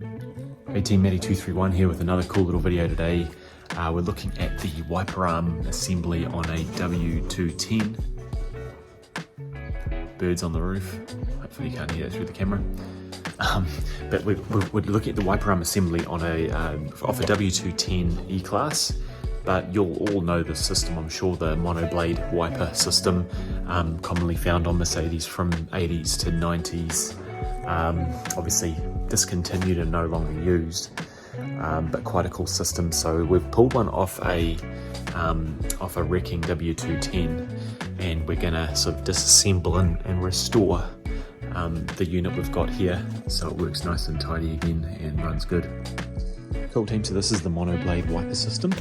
Hey team, Matty231 here with another cool little video today. We're looking at the wiper arm assembly on a W210. Birds on the roof. Hopefully you can't hear that through the camera. But we're looking at the wiper arm assembly on off a W210 E-Class. But you'll all know the system, I'm sure, the Monoblade wiper system, commonly found on Mercedes from 80s to 90s. Obviously discontinued and no longer used, but quite a cool system. So we've pulled one off a wrecking W210, and we're gonna sort of disassemble and restore the unit we've got here so it works nice and tidy again and runs good. Cool team, so this is the Monoblade wiper system.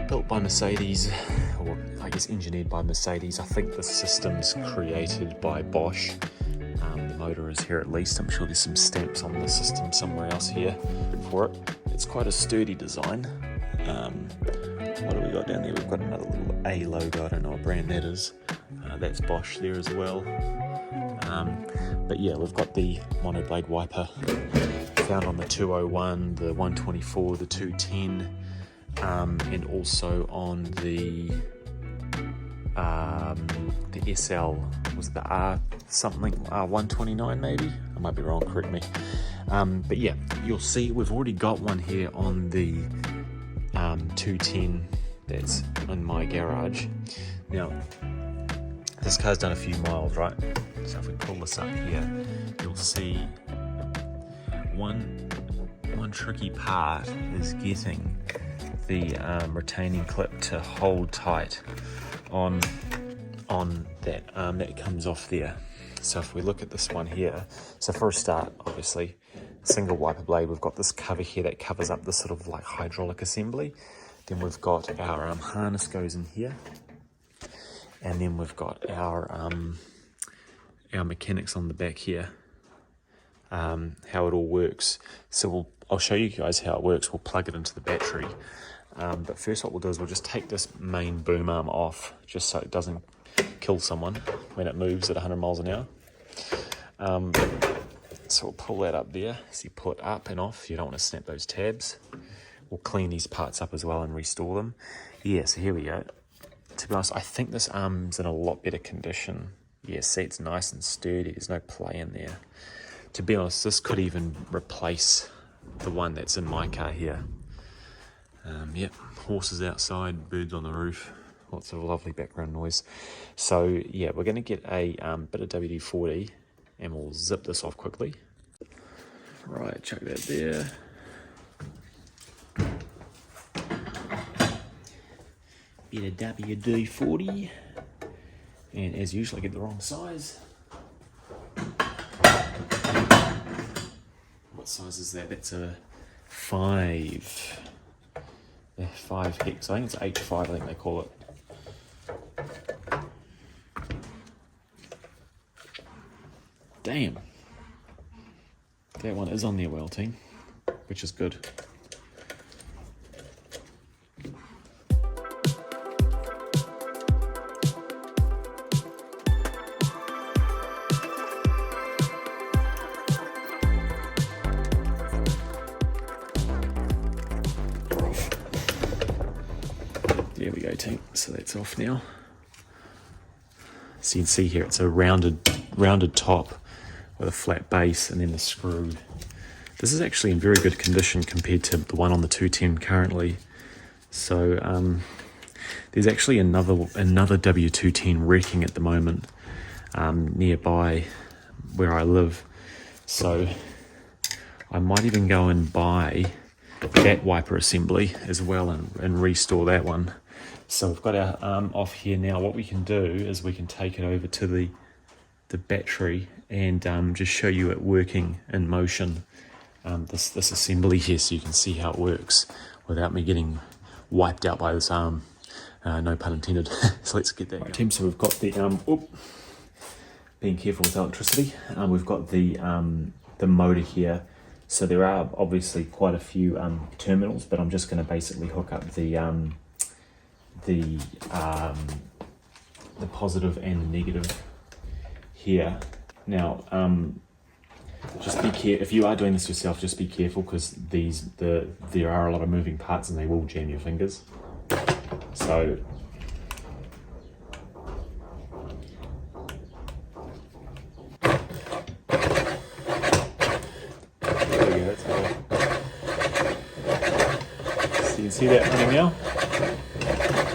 Built by Mercedes, or I guess engineered by Mercedes. I think the system's created by Bosch. The motor is here at least. I'm sure there's some stamps on the system somewhere else here for it. It's quite a sturdy design. What do we got down there? We've got another little A logo. I don't know what brand that is. That's Bosch there as well. But yeah, we've got the Monoblade wiper found on the 201, the 124, the 210, and also on the SL, was it the R something, R129 maybe? I might be wrong, correct me. But yeah, you'll see we've already got one here on the 210 that's in my garage. Now, this car's done a few miles, right? So if we pull this up here, you'll see one tricky part is getting the retaining clip to hold tight on that arm that comes off there. So if we look at this one here, so for a start, obviously, single wiper blade, we've got this cover here that covers up the sort of like hydraulic assembly. Then we've got our harness goes in here, and then we've got our mechanics on the back here, how it all works. So I'll show you guys how it works. We'll plug it into the battery. But first what we'll do is we'll just take this main boom arm off, just so it doesn't kill someone when it moves at 100 miles an hour. So we'll pull that up there. So you pull it up and off. You don't want to snap those tabs. We'll clean these parts up as well and restore them. Yeah, so here we go. To be honest, I think this arm's in a lot better condition. Yeah, see, it's nice and sturdy. There's no play in there. To be honest, this could even replace the one that's in my car here. Yep, horses outside, birds on the roof, lots of lovely background noise. So yeah, we're going to get a bit of WD-40 and we'll zip this off quickly. Right, chuck that there. Bit of WD-40, and as usual I get the wrong size. What size is that? That's a 5. 5 hex. I think it's H5, I think they call it. Damn. That one is on there well, team, which is good. There we go, team. So that's off now. So you can see here it's a rounded top with a flat base and then the screw. This is actually in very good condition compared to the one on the 210 currently. So there's actually another W210 wrecking at the moment nearby where I live. So I might even go and buy that wiper assembly as well and restore that one. So we've got our arm off here now. What we can do is we can take it over to the battery and just show you it working in motion, this assembly here, so you can see how it works without me getting wiped out by this arm, no pun intended. So let's get that going. Team, so we've got the being careful with electricity, we've got the motor here. So there are obviously quite a few terminals, but I'm just going to basically hook up the positive and the negative here. Now, Just be careful, if you are doing this yourself, just be careful because there are a lot of moving parts and they will jam your fingers. So there we go, that's better. So you can see that running now?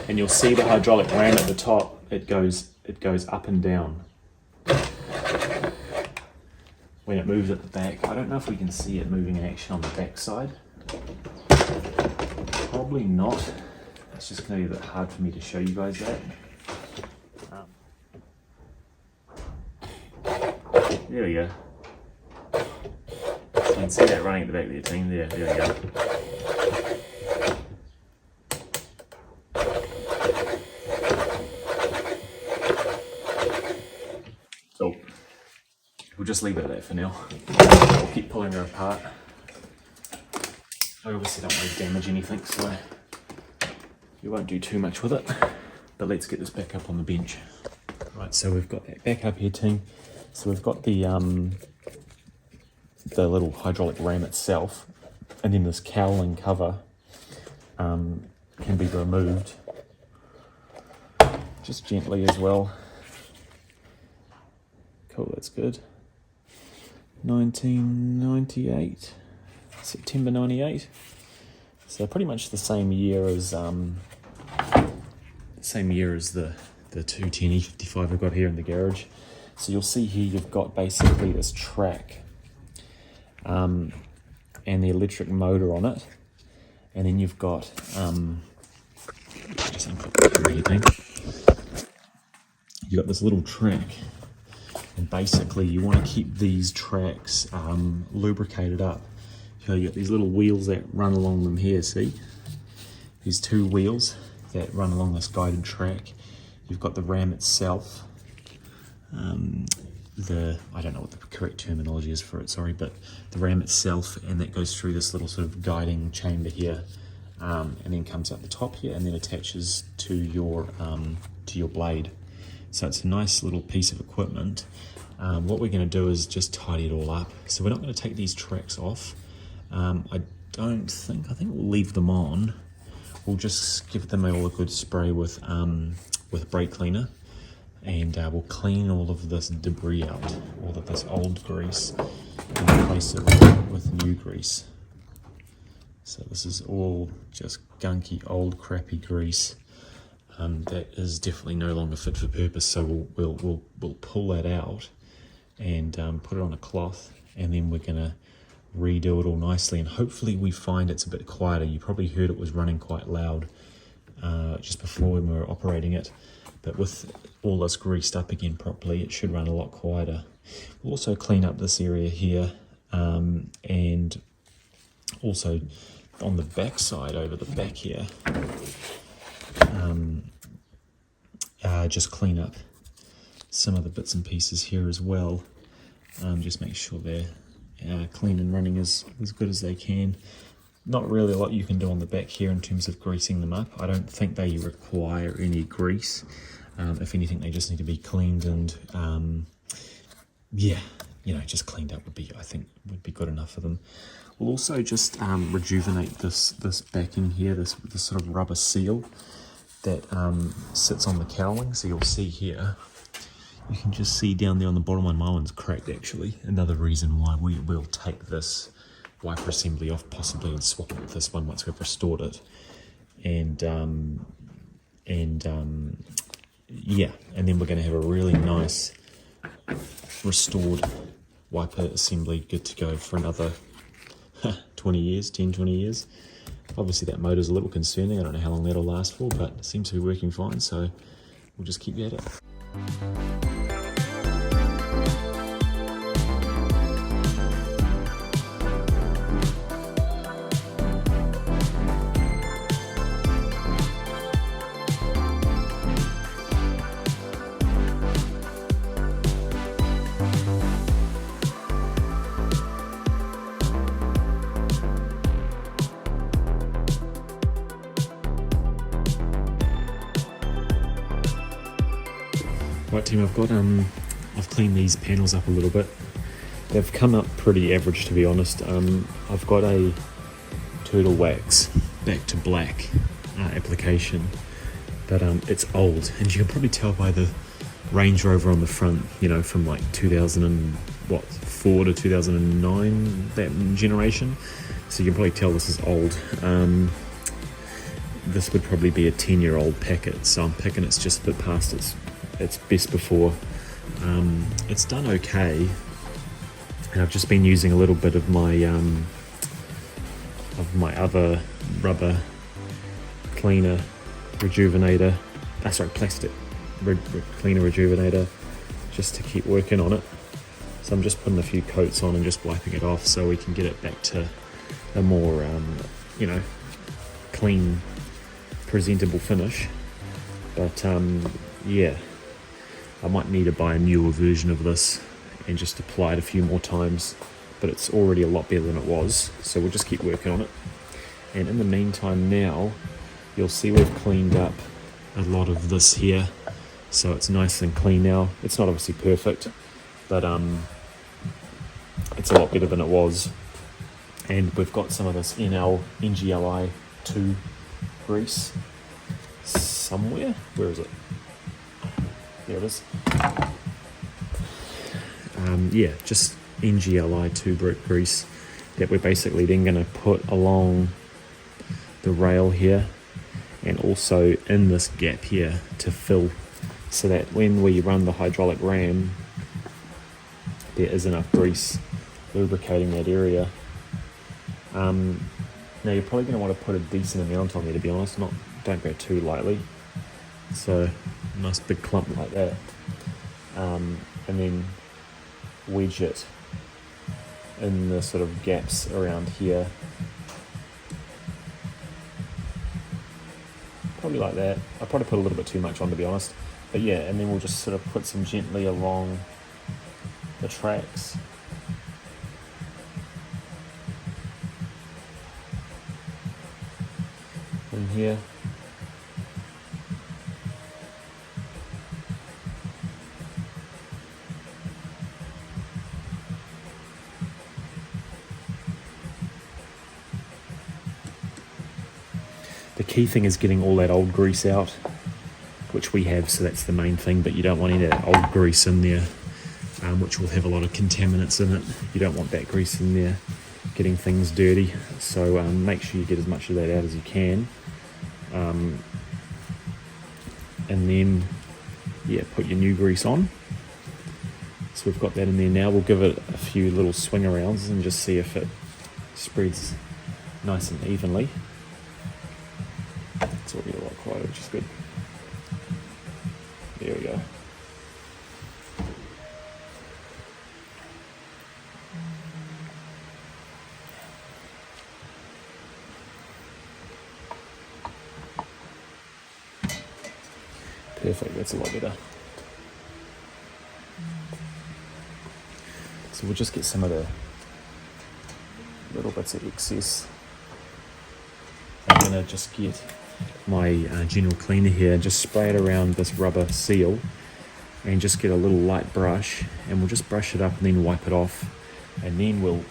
And you'll see the hydraulic ram at the top, it goes up and down. When it moves at the back, I don't know if we can see it moving in action on the back side. Probably not. It's just going to be a bit hard for me to show you guys that. There we go. You can see that running at the back of your team there. There we go. So we'll just leave it at that for now. We'll keep pulling her apart. I obviously don't want to damage anything, so you won't do too much with it. But let's get this back up on the bench. Right, so we've got that back up here, team. So we've got the little hydraulic ram itself, and then this cowling cover can be removed just gently as well. Cool, that's good. 1998, September 98. So pretty much the same year as the 210 E55 I've got here in the garage. So you'll see here you've got basically this track and the electric motor on it, and then you've got just unput the camera here, thing. You've got this little track. And basically you want to keep these tracks lubricated up. So you got these little wheels that run along them here, see? These two wheels that run along this guided track. You've got the ram itself. I don't know what the correct terminology is for it, sorry, but the ram itself, and that goes through this little sort of guiding chamber here, and then comes out the top here and then attaches to your blade. So it's a nice little piece of equipment. What we're going to do is just tidy it all up. So we're not going to take these tracks off. I think we'll leave them on. We'll just give them all a good spray with brake cleaner, and we'll clean all of this debris out, all of this old grease, and replace it with new grease. So this is all just gunky, old, crappy grease. That is definitely no longer fit for purpose, so we'll pull that out and put it on a cloth, and then we're gonna redo it all nicely, and hopefully we find it's a bit quieter. You probably heard it was running quite loud just before when we were operating it, but with all this greased up again properly, it should run a lot quieter. We'll also clean up this area here, and also on the back side, over the back here, just clean up some of the bits and pieces here as well. Just make sure they're clean and running as good as they can. Not really a lot you can do on the back here in terms of greasing them up. I don't think they require any grease. If anything, they just need to be cleaned, and yeah, you know, just cleaned up would be good enough for them. We'll also just rejuvenate this backing here, this sort of rubber seal that sits on the cowling. So you'll see here, you can just see down there on the bottom one, my one's cracked actually. Another reason why we will take this wiper assembly off possibly and swap it with this one once we've restored it. And yeah, and then we're going to have a really nice restored wiper assembly good to go for another 20 years. Obviously that motor's a little concerning. I don't know how long that'll last for, but it seems to be working fine, so we'll just keep at it. Right team, I've cleaned these panels up a little bit. They've come up pretty average, to be honest. I've got a Turtle Wax back to black application, but it's old, and you can probably tell by the Range Rover on the front, you know, from like 2004 to 2009, that generation. So you can probably tell this is old. This would probably be a 10-year-old packet, so I'm picking it's just a bit past its best before. It's done okay, and I've just been using a little bit of my other rubber cleaner rejuvenator, plastic cleaner rejuvenator, just to keep working on it. So I'm just putting a few coats on and just wiping it off so we can get it back to a more clean, presentable finish. But yeah, I might need to buy a newer version of this and just apply it a few more times, but it's already a lot better than it was, so we'll just keep working on it. And in the meantime now, you'll see we've cleaned up a lot of this here, so it's nice and clean now. It's not obviously perfect, but it's a lot better than it was. And we've got some of this NGLI 2 grease somewhere. Where is it? There it is. Yeah, just NGLI 2 brick grease that we're basically then going to put along the rail here and also in this gap here to fill, so that when we run the hydraulic ram there is enough grease lubricating that area. Now you're probably going to want to put a decent amount on there, to be honest. Don't go too lightly, so a nice big clump like that, and then wedge it in the sort of gaps around here, probably like that. I probably put a little bit too much on, to be honest, but yeah, and then we'll just sort of put some gently along the tracks. In here. The key thing is getting all that old grease out, which we have, so that's the main thing, but you don't want any of that old grease in there, which will have a lot of contaminants in it. You don't want that grease in there getting things dirty, so make sure you get as much of that out as you can. And then, yeah, put your new grease on. So we've got that in there now. We'll give it a few little swing arounds and just see if it spreads nice and evenly. It's already a lot quieter, which is good. There we go. Perfect, that's a lot better. So we'll just get some of the little bits of excess. I'm going to just get my general cleaner here, just spray it around this rubber seal and just get a little light brush, and we'll just brush it up and then wipe it off, and then we'll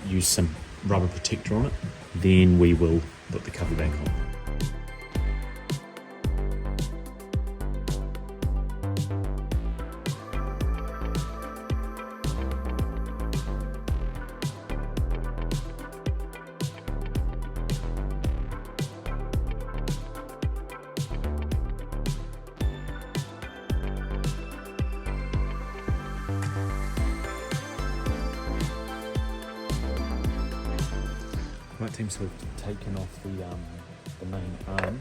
use some rubber protector on it. Then we will put the cover back on. Right team, so we've taken off the main arm,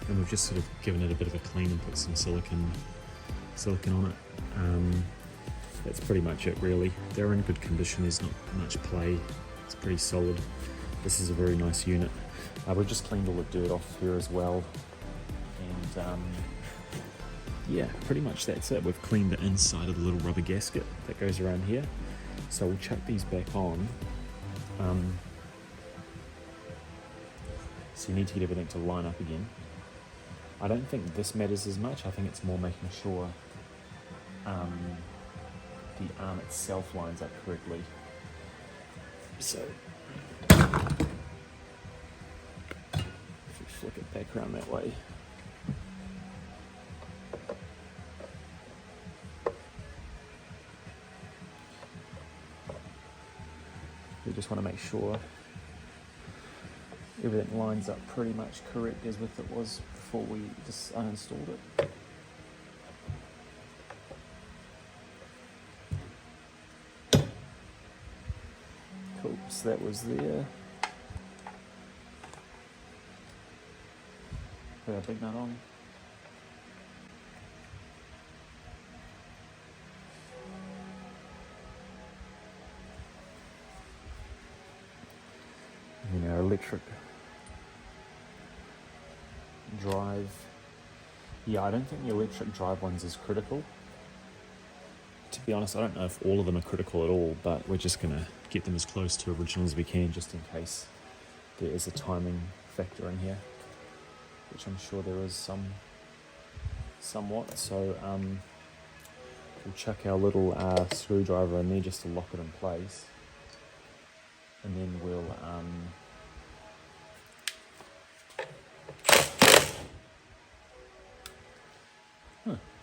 and we've just sort of given it a bit of a clean and put some silicone on it. That's pretty much it really. They're in good condition, there's not much play, it's pretty solid. This is a very nice unit. We've just cleaned all the dirt off here as well, and yeah, pretty much that's it. We've cleaned the inside of the little rubber gasket that goes around here, so we'll chuck these back on. So you need to get everything to line up again. I don't think this matters as much. I think it's more making sure the arm itself lines up correctly. So if we flick it back around that way, we just want to make sure everything lines up pretty much correct as if it was before we just uninstalled it. Cool, so that was there. Put our big nut on. And then our electric drive. Yeah, I don't think the electric drive ones is critical. To be honest, I don't know if all of them are critical at all, but we're just going to get them as close to original as we can, just in case there is a timing factor in here, which I'm sure there is somewhat. So we'll chuck our little screwdriver in there just to lock it in place, and then we'll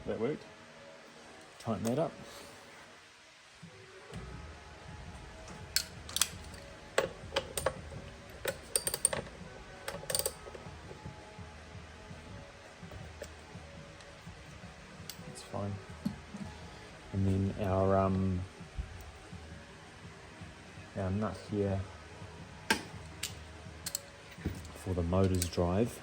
that worked. Tighten that up. That's fine. And then our nut here for the motor's drive.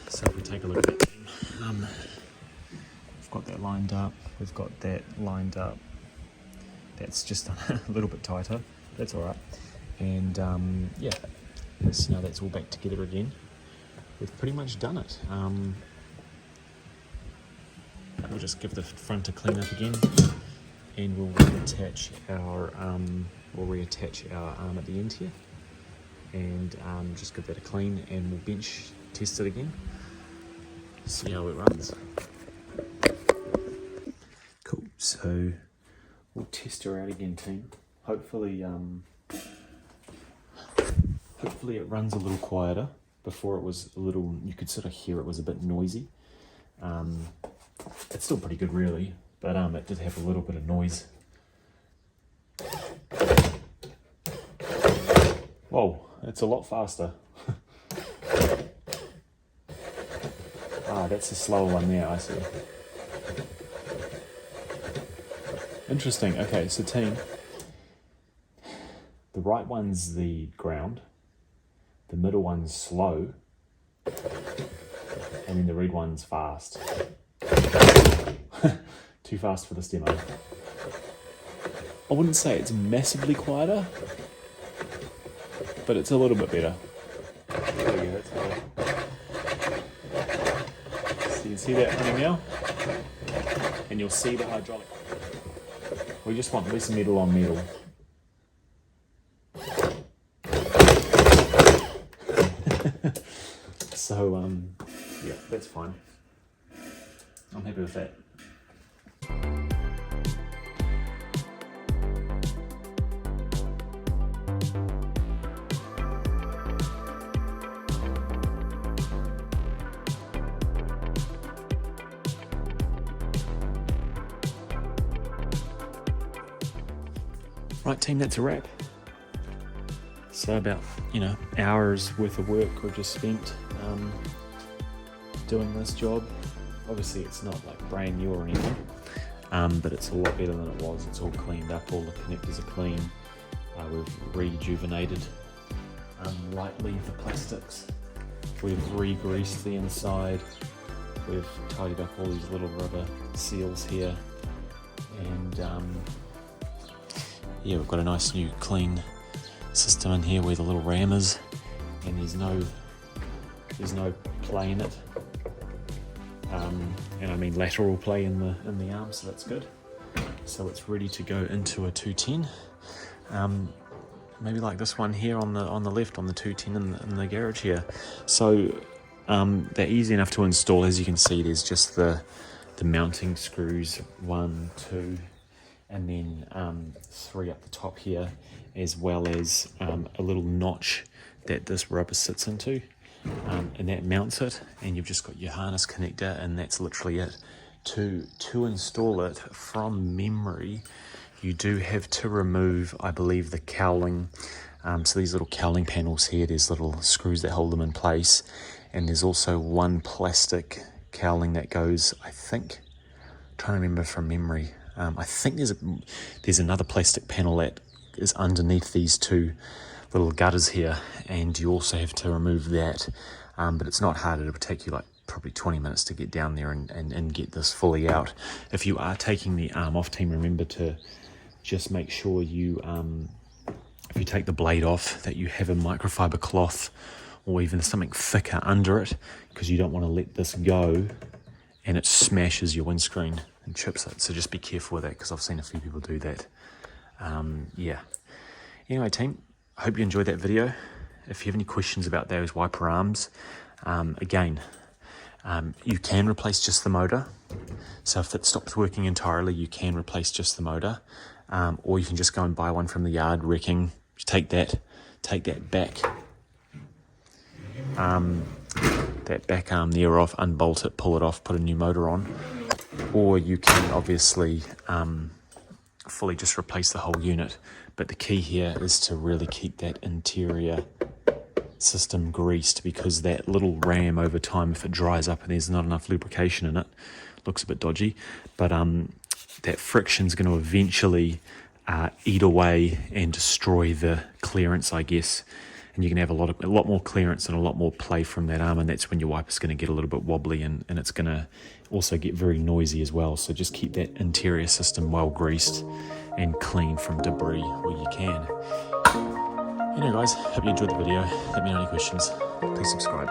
So if we take a look at that thing, we've got that lined up, we've got that lined up, that's just a little bit tighter, that's alright, and yeah, so now that's all back together again. We've pretty much done it. We'll just give the front a clean up again, and we'll reattach our arm at the end here, and just give that a clean, and we'll bench test it again. See how it runs. Cool, so we'll test her out again, team. Hopefully it runs a little quieter. Before it was a little, you could sort of hear it was a bit noisy. It's still pretty good really, but it did have a little bit of noise. Whoa, it's a lot faster. That's a slower one there, I see. Interesting. Okay, so team, the right one's the ground, the middle one's slow, and then the red one's fast. Too fast for this demo. I wouldn't say it's massively quieter, but it's a little bit better. There we go, that's better. So you can see that running now, and you'll see the hydraulic. We just want less metal on metal. So yeah, that's fine. I'm happy with that. Right team, that's a wrap. So about, hours worth of work we've just spent doing this job. Obviously it's not like brand new or anything, but it's a lot better than it was. It's all cleaned up, all the connectors are clean. We've rejuvenated lightly the plastics. We've re-greased the inside. We've tidied up all these little rubber seals here. And yeah, we've got a nice new clean system in here where the little ram is, and there's no play in it, and I mean lateral play in the arm, so that's good. So it's ready to go into a 210. maybe like this one here on the left, on the 210 in the garage here. So they're easy enough to install. As you can see, there's just the mounting screws, 1, 2, and then 3 up the top here, as well as a little notch that this rubber sits into, and that mounts it, and you've just got your harness connector, and that's literally it. To install it from memory, you do have to remove, I believe, the cowling. So these little cowling panels here, there's little screws that hold them in place, and there's also one plastic cowling that goes, I think, I'm trying to remember from memory, I think there's another plastic panel that is underneath these 2 little gutters here, and you also have to remove that, but it's not hard. It'll take you like probably 20 minutes to get down there and get this fully out. If you are taking the arm off, team, remember to just make sure you, if you take the blade off, that you have a microfiber cloth or even something thicker under it, because you don't want to let this go and it smashes your windscreen and chips it. So just be careful with that, because I've seen a few people do that. Yeah. Anyway, team, I hope you enjoyed that video. If you have any questions about those wiper arms, again, you can replace just the motor. So if it stops working entirely, you can replace just the motor, or you can just go and buy one from the yard wrecking. Take that back, arm there off, unbolt it, pull it off, put a new motor on, or you can obviously fully just replace the whole unit. But the key here is to really keep that interior system greased, because that little ram over time, if it dries up and there's not enough lubrication in it, looks a bit dodgy, but that friction's going to eventually eat away and destroy the clearance, I guess, and you can have a lot more clearance and a lot more play from that arm, and that's when your wiper's going to get a little bit wobbly, and it's going to also get very noisy as well. So just keep that interior system well greased and clean from debris where you can. Anyway guys, hope you enjoyed the video. Let me know any questions. Please subscribe.